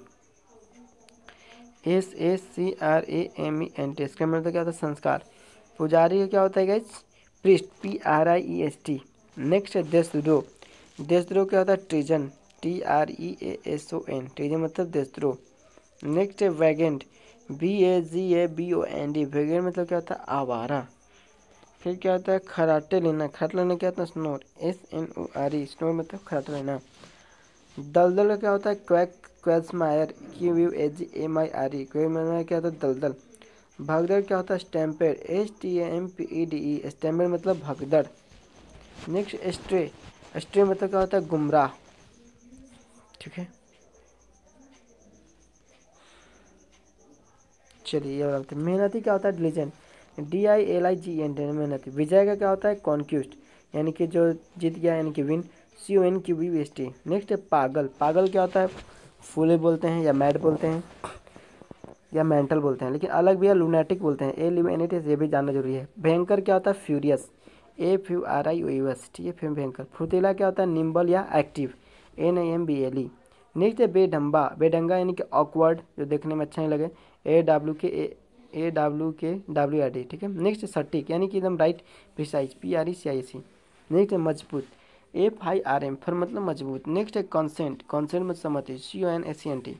S1: SACRAMENT। इसका मतलब क्या होता है, संस्कार। पुजारी का क्या होता है गाइज, प्रिस्ट, PRIEST। नेक्स्ट है देशद्रोह। देशद्रोह क्या होता है, ट्रीजन, TREASON। ट्रीजन मतलब देशद्रोह। नेक्स्ट है वैगेंट, BAGABOND। वैगेंट मतलब क्या होता है, आवारा। फिर क्या होता है खराटे लेना। खराटे लेना क्या होता है, स्नोर, SNORE। स्नोर मतलब खराटे लेना। दलदल का क्या होता है, क्वैक, क्वेल्समायर, QUAGMIRE। क्वेल्समायर क्या होता है, दलदल। भगदड़ क्या होता है, स्टैम्पेड, STAMPEDE। स्टैम्पेड मतलब भगदड़। Next stray. स्ट्रे मतलब क्या होता है, गुमराह। ठीक है, चलिए ये बताते हैं। मेहनती क्या होता है, डिलीजेंट, DILIGENT। मेहनती। विजय का क्या होता है, कॉन्क्यूस्ट यानी कि जो जीत गया यानी कि विन, CONQUEST। नेक्स्ट है पागल। पागल क्या होता है, फूले बोलते हैं या मैड बोलते हैं या मेंटल बोलते हैं, लेकिन अलग भी है, लूनेटिक बोलते हैं, LUNATIC। ये भी जानना जरूरी है। भयंकर क्या होता है, फ्यूरियस, FURIOUS। ठीक है, फिर भयंकर। फुर्तीला क्या होता है, निम्बल या एक्टिव, NIMBLE। नेक्स्ट है बेढंबा। बेढंगा यानी कि ऑकवर्ड, जो देखने में अच्छा नहीं लगे, AWKWRD। ठीक है, नेक्स्ट सटीक यानी कि एकदम राइट, प्रिसाइज, PRECISE। नेक्स्ट है मजबूत, FIRM, फिर मतलब मजबूत। नेक्स्ट है कॉन्सेंट। कॉन्सेंट मतलब सहमति, CONSENT।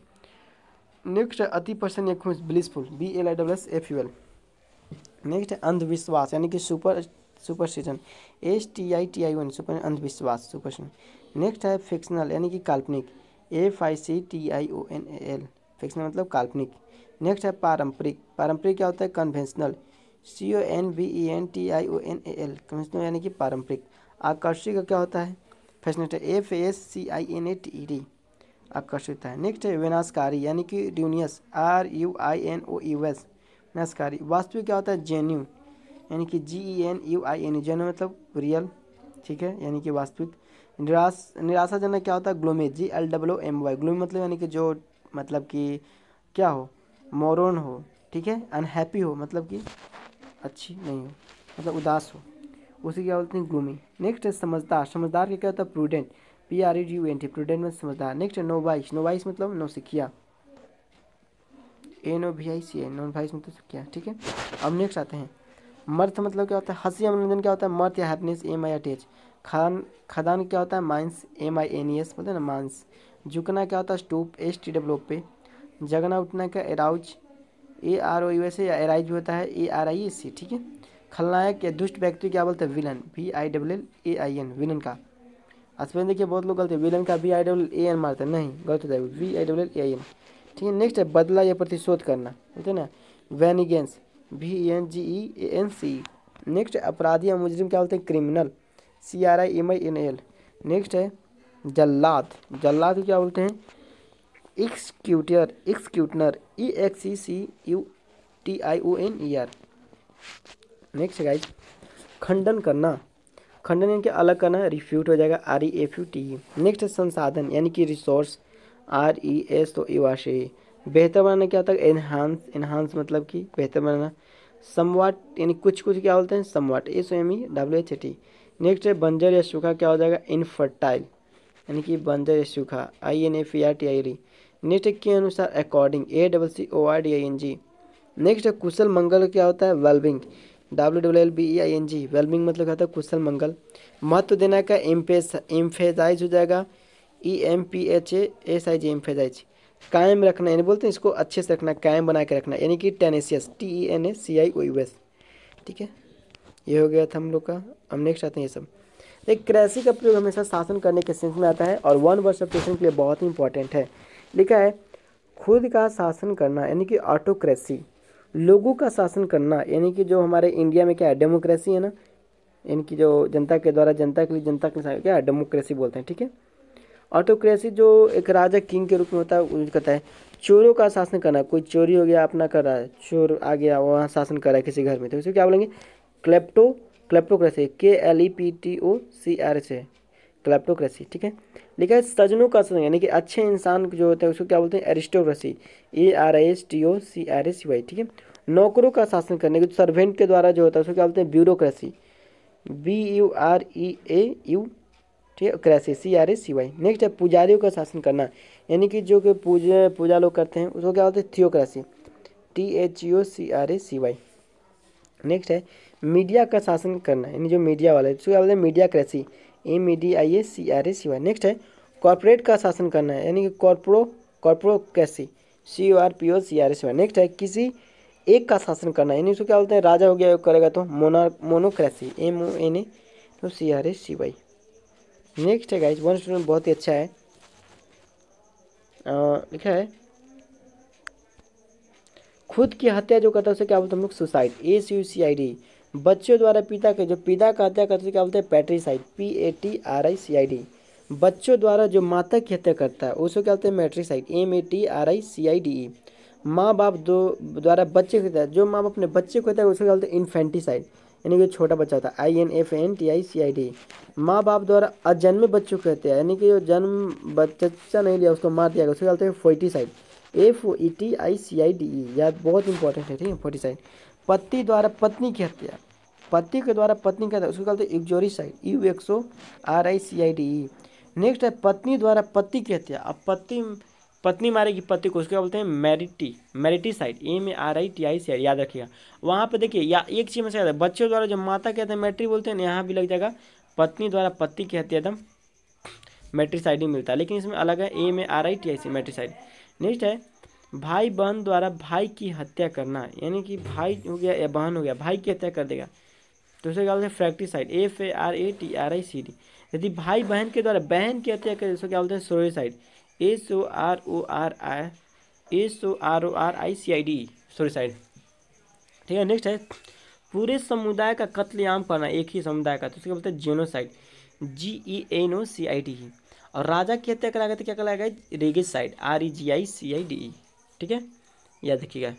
S1: नेक्स्ट है अति प्रसन्न या खुश, ब्लिसफुल, BLISSFUL। नेक्स्ट है अंधविश्वास यानी कि सुपरस्टिशन, STITION। सुपर अंधविश्वास, सुपरस्टिशन। नेक्स्ट है फिक्शनल यानी कि काल्पनिक, FICTIONAL। फिक्शनल मतलब काल्पनिक। नेक्स्ट है पारंपरिक। पारंपरिक क्या होता है, कन्वेंशनल, CONVENTIONAL। कन्वेंशनल यानी कि पारंपरिक। आकर्षित का क्या होता है, फैशनेट, FASCINATED। आकर्षित है। नेक्स्ट है विनाशकारी यानी कि ड्यूनियस, RUINOUS। विनाशकारी। वास्तविक क्या होता है, जेन्यू यानी कि GENUIN। जेन्यू मतलब रियल। ठीक है, यानी कि वास्तविक। निराशाजनक क्या होता है, ग्लोमी, GLOOMY। ग्लोमी मतलब यानी कि जो मतलब कि क्या हो, मोरन हो। ठीक है, अनहैप्पी हो मतलब कि अच्छी नहीं हो, मतलब उदास हो, उसी क्या बोलते हैं, ग्लूमी। नेक्स्ट है समझदार। समझदार क्या होता है, प्रूडेंट, PRUDENT। प्रूडेंट में समझदार। नेक्स्ट है नोवाइस। नोवाइस मतलब नौसिखिया, NOVICA। नोवाइस मतलब सिखिया। ठीक है, अब नेक्स्ट आते हैं मर्थ। मतलब क्या होता है, हंसी या मनोरंजन। क्या होता है, मर्थ या हैप्पीनेस, MIRTH। खदान क्या होता है, माइंस, MINES बोलते हैं ना, माइंस। झुकना क्या होता है, स्टूप, STWO पे। जगना उठना का एराउज, AROUS या एराइज भी होता है, ARIEC। ठीक है, खलनायक या दुष्ट व्यक्ति क्या बोलते हैं, विलन, VILLAIN। विलन का अस्पेन देखिए बहुत लोग गलत है, विलन का VILLAN मारते हैं, नहीं गलत होता है, VILLAIN। ठीक है, नेक्स्ट है बदला या प्रतिशोध करना, बोलते हैं ना, वेनिगेंस, VENGEANC। नेक्स्ट है अपराधी या मुजरिम क्या बोलते हैं, क्रिमिनल, CRIMINAL। नेक्स्ट है जल्लाद। जल्लाद को क्या बोलते हैं, एक्सक्यूटर, एक्सक्यूटनर, EXECUTIONER। नेक्स्ट गाइज खंडन करना। खंडन यानी कि अलग करना, रिफ्यूट हो जाएगा, REFUTE। नेक्स्ट है संसाधन यानी कि रिसोर्स, RESOURCE। बेहतर बनाना क्या होता है, एनहांस, एनहांस मतलब कि बेहतर बनाना। समवाट यानी कुछ कुछ क्या बोलते हैं, समवाट, SOMEWHAT। नेक्स्ट है बंजर या सूखा, क्या हो जाएगा, इनफर्टाइल, यानी कि बंजर या सूखा, INFERTILE। नेक्स्ट है के अनुसार, अकॉर्डिंग, ACCORDING। नेक्स्ट है कुशल मंगल, क्या होता है, वेलबिंग, WLLBEING, वेलबिंग मतलब क्या होता है, कुशल मंगल। महत्व देना का, एम्फेसाइज हो जाएगा, EMPHASIG, एम्फेसाइज। कायम रखना यानी बोलते हैं इसको अच्छे से रखना, कायम बना के रखना, यानी कि टेनेसियस, TENACIOUS। ठीक है, ये हो गया था हम लोग का। अब नेक्स्ट आते हैं ये सब। एक क्रेसी का प्रयोग हमेशा शासन करने के सेंस में आता है और वन वर्ड सब्स्टिट्यूशन के लिए बहुत ही इंपॉर्टेंट है। लिखा है खुद का शासन करना, यानी कि ऑटोक्रेसी। लोगों का शासन करना, यानी कि जो हमारे इंडिया में क्या है, डेमोक्रेसी है ना, यानी कि जो जनता के द्वारा जनता के लिए जनता के लिए क्या है, डेमोक्रेसी बोलते हैं। ठीक है, ऑटोक्रेसी जो एक राजा किंग के रूप में होता है, वो कहता है चोरों का शासन करना। कोई चोरी हो गया, अपना कर रहा है, चोर आ गया वहाँ शासन कर रहा है किसी घर में, तो इसे क्या बोलेंगे, क्लेप्टोक्रेसी, KLEPTOCRAC, क्लेप्टोक्रेसी। ठीक है, लिखा है सज्जनों का शासन, यानी कि अच्छे इंसान जो होता है उसको क्या बोलते हैं, एरिस्टोक्रेसी, ARISTOCRACY। ठीक है, नौकरों का शासन करने के, सर्वेंट के द्वारा जो होता है उसको क्या बोलते हैं, ब्यूरोक्रेसी, BUREAU। ठीक है, क्रेसी, CRACY। नेक्स्ट है पुजारियों का शासन करना, यानी कि जो कि पूजा लोग करते हैं उसको क्या बोलते हैं, थियोक्रेसी, THEOCRACY। नेक्स्ट है मीडिया का शासन करना, यानी जो मीडिया वाला है उसको क्या बोलते हैं, मीडिया क्रेसी, MEDIACRACY। नेक्स्ट है कॉर्पोरेट का शासन करना है, यानी कि कॉर्पोरोक्रेसी, CORPOCRACY। नेक्स्ट है किसी एक का शासन करना, यानी उसको क्या बोलते हैं, राजा हो गया करेगा तो मोनोक्रेसी, MONOCRACY। नेक्स्ट है गाइज, वन स्टूडेंट बहुत ही अच्छा है, लिखा है खुद की हत्या जो करता है उसे क्या बोलते हैं हम लोग, सुसाइड, SUCID। बच्चों द्वारा पिता के, जो पिता का हत्या करता है क्या बोलते हैं, पैट्रिसाइड, PATRICID। बच्चों द्वारा जो माता की हत्या करता है उसे क्या बोलते हैं, मैट्रिसाइड, MATRICIDE। माँ बाप दो द्वारा बच्चे को हत्या, जो माँ बाप अपने बच्चे को हत्या उसे क्या बोलते हैं, इन्फेंटिसाइड, यानी कि छोटा बच्चा होता है, INFANTICID। माँ बाप द्वारा अजन्मे बच्चों को हत्या, यानी कि जो जन्म बच्चा नहीं लिया उसको मार दिया गया, उसे क्या बोलते हैं, फोइटिसाइड, FOETICIDE। याद बहुत इंपॉर्टेंट है, ठीक है, फोर्टिसाइड। पति द्वारा पत्नी की हत्या, पति के द्वारा पत्नी की हत्या उसको कहते हैं इग्जोरिसाइड, UXORICIDE। नेक्स्ट है पत्नी द्वारा पति की हत्या, अब पत्नी मारेगी पति को, उसको क्या बोलते हैं, मैरिटिसाइड, MARITICID। याद रखिएगा, वहाँ पे देखिए या एक चीज में से याद है, बच्चों द्वारा जो माता कहते हैं मैट्री बोलते हैं, यहाँ भी लग जाएगा पत्नी द्वारा पति की हत्या एकदम मैट्रिसाइड ही मिलता है, लेकिन इसमें अलग है, MARITIC, मैट्रिसाइड। नेक्स्ट है भाई बहन द्वारा भाई की हत्या करना, यानी कि भाई हो गया या बहन हो गया, भाई की हत्या कर देगा तो उसे क्या बोलते हैं, फ्रैक्टिसाइड, FARATRICD। यदि भाई बहन के द्वारा बहन की हत्या करे उसको क्या बोलते हैं, सोरिसाइड, SORORICID, सोरिसाइड। ठीक है, नेक्स्ट है पूरे समुदाय का कत्लेआम करना, एक ही समुदाय का, तो उसको बोलते हैं जेनोसाइड, GENOCID। और राजा की हत्या कराएगा तो क्या कराएगा, रेगिसाइड, REGICIDE। ठीक है, याद रखिएगा।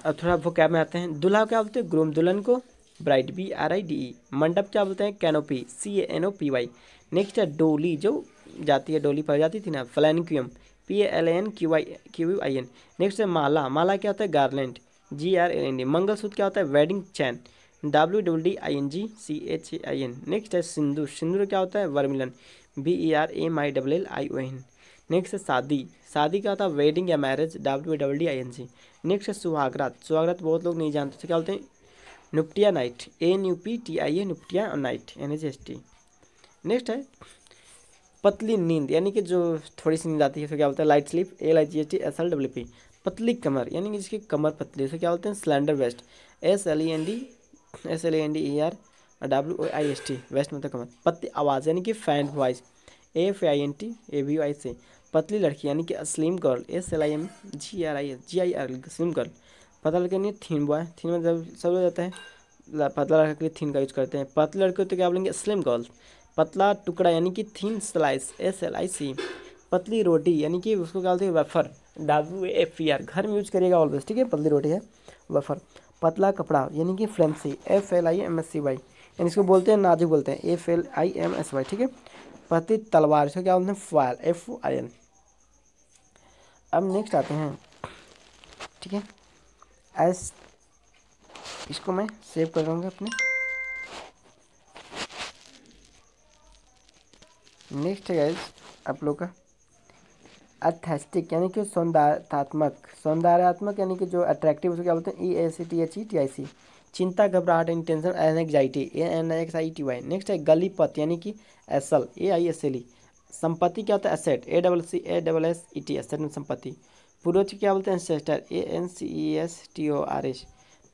S1: अब थोड़ा वो क्या में आते हैं, दूल्हा क्या बोलते हैं, ग्रूम, दुल्हन को ब्राइड, BRIDE। मंडप क्या बोलते हैं, कैनोपी, CANOPY। नेक्स्ट है डोली, जो जाती है डोली पर जाती थी ना, फ्लैनिक्यूम, PALANQUIN। नेक्स्ट है माला, माला क्या होता है, गार्लैंड, GRLAND। मंगलसूत्र क्या होता है, वेडिंग चैन, WWDINGCHAIN। नेक्स्ट है सिंदूर, सिंदूर क्या होता है, वर्मिलन, BERMILLION। नेक्स्ट है शादी, शादी क्या होता है, वेडिंग या मैरिज, WWDING। नेक्स्ट है सुहागरात, सुहागरात बहुत लोग नहीं जानते, तो क्या बोलते हैं, nuptial night, NUPTIA, nuptial night, NHST। Next है पतली नींद, यानी कि जो थोड़ी सी नींद आती है, तो क्या बोलते हैं, लाइट स्लीप, LIGHT SLWP। पतली कमर, यानी कि जिसकी कमर पतली, उसे क्या बोलते हैं, slender waist, SLENDER WOIST, waist मतलब कमर। पतली आवाज़, यानी कि फैंट वॉइस, FAINT पतली लड़की, यानी कि slim girl, SLIMGRIS, slim girl. पतला लड़का नहीं, थिन बॉय, थिन मतलब सब लोग जाता है पतला लड़के के लिए थिन का यूज करते हैं। पतले लड़के तो क्या बोलेंगे, स्लिम गर्ल। पतला टुकड़ा, यानी कि थिन स्लाइस, SLIC। पतली रोटी, यानी कि उसको क्या बोलते हैं, वेफर, WAFER। घर में यूज करिएगा ऑलवेज, ठीक है, पतली रोटी है वेफर। पतला कपड़ा, यानी कि फ्लेंसी, FLIMSCY, यानी इसको बोलते हैं नाजुक, बोलते हैं FLIMSY। ठीक है, पतित तलवार, इसको क्या बोलते हैं? File, FOIL। अब नेक्स्ट आते हैं, ठीक है, एस, इसको मैं सेव कर दूँगा अपने। नेक्स्ट है गाइस आप लोग का अथेस्टिक, यानी कि सौंदर्यात्मक यानी कि जो अट्रैक्टिव, उसको क्या बोलते हैं? EACTHETIC। चिंता, घबराहट, टेंशन, एंग्जाइटी, ANXIETY। नेक्स्ट है गलीपत, यानी कि एसल, AISLE। संपत्ति क्या होता है? एसेट, ACCASSET, एसेट में संपत्ति। पूर्वज क्या बोलते हैं? Ancestor, ANCESTORS।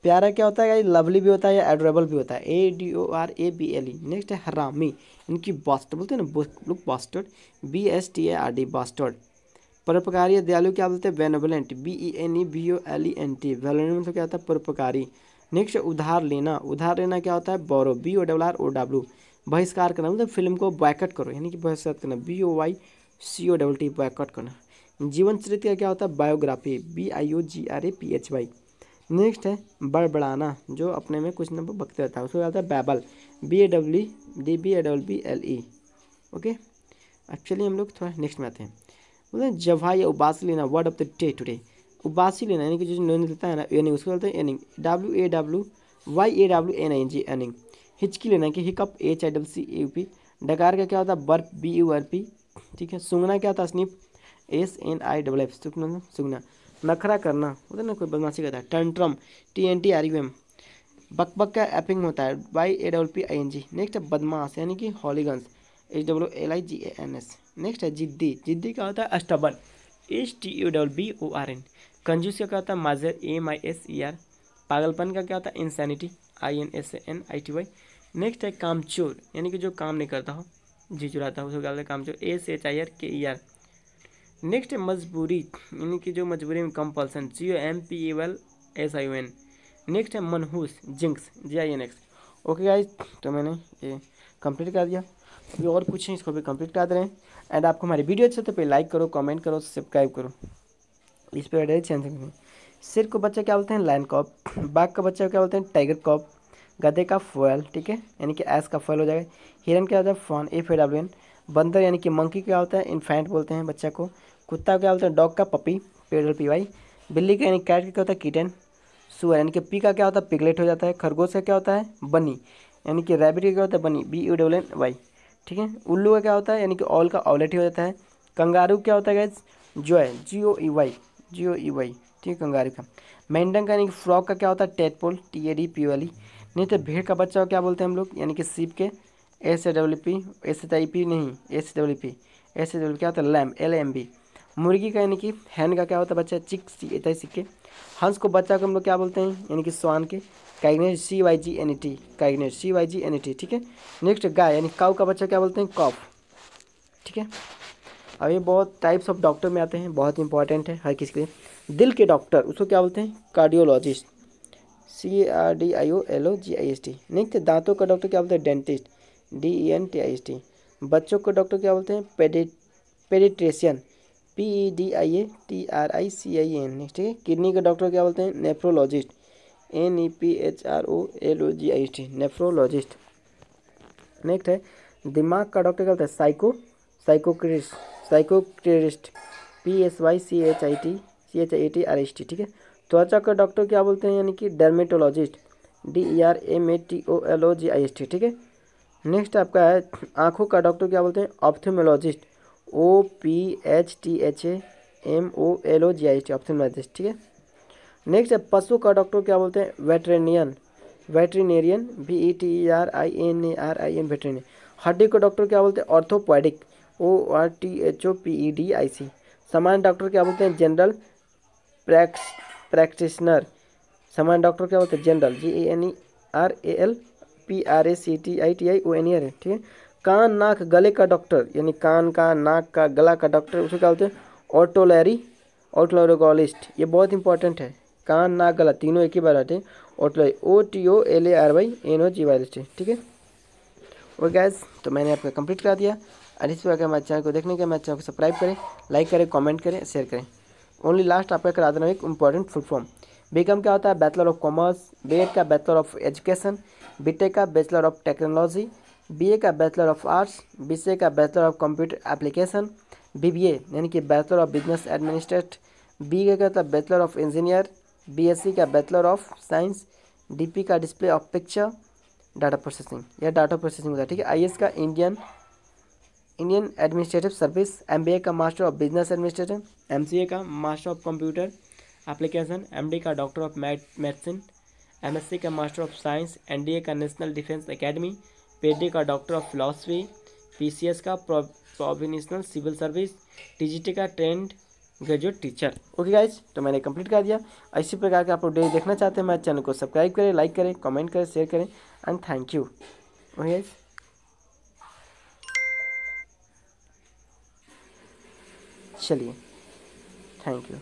S1: प्यारा क्या होता है? लवली भी होता है या एडोरेबल भी होता है, ADORABLE। नेक्स्ट है हरामी, इनकी बास्ट बोलते हैं ना, लुक बास्टर्ड, BSTARD, बास्टर्ड। परोपकारी या दयालु क्या बोलते हैं? Benevolent, BENEVOLENT। वेलोनेंट मतलब क्या होता है? परोपकारी। नेक्स्ट उधार लेना, उधार लेना क्या होता है? बोरो, BORROW। बहिष्कार करना मतलब फिल्म को बॉयकॉट करो, यानी कि बहिष्कार करना, BOYCOTT, बॉयकॉट करना। जीवन चरित्र क्या होता है? Biography, BIOGRAPHY। नेक्स्ट है बड़बड़ाना, जो अपने में कुछ न बकते रहता है, उसको क्या होता है? बैबल, BAWDBABBLE। ओके, एक्चुअली हम लोग थोड़ा नेक्स्ट में आते हैं। मतलब जवा या उबासी लेना, word of the day today. उबासी लेना यानी कि जो निर्णय लेता है ना, एनिंग, उसको बोलते हैं एनिंग, WAWYAWNING, एनिंग। हिचकी लेना कि हिकअप, HICCUP। डकार का क्या होता है? बर्फ, BURP, ठीक है। सूंघना क्या होता है? Sniff, SNIFF, सूंघना। नखरा करना होता है ना, कोई बदमाशी करता है, टंट्रम, TNTRUM। बकबक का एपिंग होता है, YAPPING। नेक्स्ट है बदमाश यानी कि हॉलीगन्स, HOOLIGANS। नेक्स्ट है जिद्दी, जिद्दी का होता है स्टबन, STUBBORN। कंजूस का क्या होता है? माजर, AMISER। पागलपन का क्या होता है? Insanity, INSANITY। नेक्स्ट है कामचोर, यानी कि जो काम नहीं करता हो, जी चुराता हो, उसको क्या बोलते हैं? कामचोर, SHIRKER। नेक्स्ट है मजबूरी, यानी कि जो मजबूरी में कंपल्सन, COMPALSION। नेक्स्ट है मनहूस, जिंक्स, JINX। ओके गाइज, तो मैंने ये कंप्लीट कर दिया। अभी और कुछ है, इसको भी कंप्लीट कर दे रहे हैं। एंड आपको हमारी वीडियो अच्छी तो पे लाइक करो, कमेंट करो, सब्सक्राइब करो। इस पर एड चैनल नहीं। सिर को बच्चा क्या बोलते हैं? Lion cub. बाघ का बच्चा क्या बोलते हैं? Tiger cub. गधे का फोयल, ठीक है, यानी कि एस का फोयल हो जाएगा। हिरन क्या होता है? Fawn, FAWN। बंदर यानी कि मंकी क्या होता है? इन्फेंट बोलते हैं बच्चा को। कुत्ता क्या बोलते हैं? डॉग का पपी, PY। बिल्ली का यानी कैट का क्या होता है? किटन। सुअर यानी कि पी का क्या होता है? पिगलेट हो जाता है। खरगोश का क्या होता है? बनी, यानी कि रैबिट का क्या होता है? बनी, BULLY, ठीक है। उल्लू का क्या होता है? यानी कि ऑल का ऑलेट ही हो जाता है। कंगारू क्या होता है गाइज? जॉय, GOEY, ठीक है, कंगारू का। मेंढक का यानी कि फ्रॉग का क्या होता है? Tadpole, TADPOLE। नहीं तो भेड़ का बच्चा को क्या बोलते हैं हम लोग? यानी कि सीप के, SWP, SHIP नहीं, SWP क्या होता है? Lamb, LAMB। मुर्गी का यानी कि हैन का क्या होता है? बच्चा, चिक, CHICK। हंस को बच्चा को हम लोग क्या बोलते हैं? यानी कि स्वान के, काइग्नेट, CYGNET, काइग्नेट, CYGNET, ठीक है। नेक्स्ट गाय यानी काऊ का बच्चा क्या बोलते हैं? कॉफ, ठीक है। अब ये बहुत टाइप्स ऑफ डॉक्टर में आते हैं, बहुत इंपॉर्टेंट है हर किसी के लिए। दिल के डॉक्टर उसको क्या बोलते हैं? Cardiologist, CARDIOLOGIST। नेक्स्ट दांतों का डॉक्टर क्या बोलते हैं? Dentist, DENTIST। बच्चों को डॉक्टर क्या बोलते हैं? Paediatrician, PEDIATRICIN। नेक्स्ट है किडनी का डॉक्टर क्या बोलते हैं? Nephrologist, NEPHROLOGIST, nephrologist. नेक्स्ट है दिमाग का डॉक्टर क्या होता है? साइकोक्रेटिस्ट, PSYCHITRST, ठीक है। त्वचा का डॉक्टर क्या बोलते हैं? यानी कि डर्मेटोलॉजिस्ट, DERMATOLOGIST, ठीक है। नेक्स्ट आपका है आँखों का डॉक्टर क्या बोलते हैं? ऑप्थेमोलॉजिस्ट, OPHTHAMOLOGIST, ऑप्थेमोलॉजिस्ट, ठीक है। नेक्स्ट है पशु का डॉक्टर क्या बोलते हैं? वेटरेनियन, VETERINARIAN, वेटरेनियन। हड्डी को डॉक्टर क्या बोलते हैं? Orthopaedic, ORTHOPEDIC। सामान्य डॉक्टर क्या बोलते हैं? General practitioner. सामान्य डॉक्टर क्या बोलते हैं? जनरल, GENERALPRACTITIONER, ठीक है। कान, नाक, गले का डॉक्टर यानी कान का, नाक का, गला का डॉक्टर उसे क्या बोलते हैं? ओटोलैरिंगोलॉजिस्ट। ये बहुत इंपॉर्टेंट है, कान, नाक, गला तीनों एक ही बार आते हैं। OTOLARYNOGYST, ठीक है। और गैस तो मैंने आपका कंप्लीट करा दिया। और इस प्रकार हमारे चैनल को देखने के हमारे चैनल को सब्सक्राइब करें, लाइक करें, कमेंट करें, शेयर करें। ओनली लास्ट आपका करा देना एक इंपॉर्टेंट फुल फॉर्म। बीकॉम क्या होता है? Bachelor of commerce. बीएड का बैचलर ऑफ एजुकेशन। बीटेक का बैचलर ऑफ टेक्नोलॉजी। BA का बैचलर ऑफ आर्ट्स, BCA का bachelor of computer application, BBA यानी कि bachelor of business administrate, BA का बैचलर ऑफ इंजीनियर, BSc का बैचलर ऑफ साइंस, DP का display of picture, data processing या data processing होता है, ठीक है। IAS का इंडियन एडमिनिस्ट्रेटिव सर्विस, MBA का master of business administration, MCA का master of computer application, MD का डॉक्टर ऑफ मेडिसिन, MSc का मास्टर ऑफ साइंस, NDA का नेशनल डिफेंस एकेडमी, PhD का डॉक्टर ऑफ फिलॉसफी, PCS का provincial civil service, TGT का trained graduate teacher. Okay guys, तो मैंने complete कर दिया। इसी प्रकार के आप लोग डेली देखना चाहते हैं मेरे चैनल को सब्सक्राइब करें, लाइक करें, कमेंट करें, शेयर करें and thank you. Okay guys, चलिए, थैंक यू।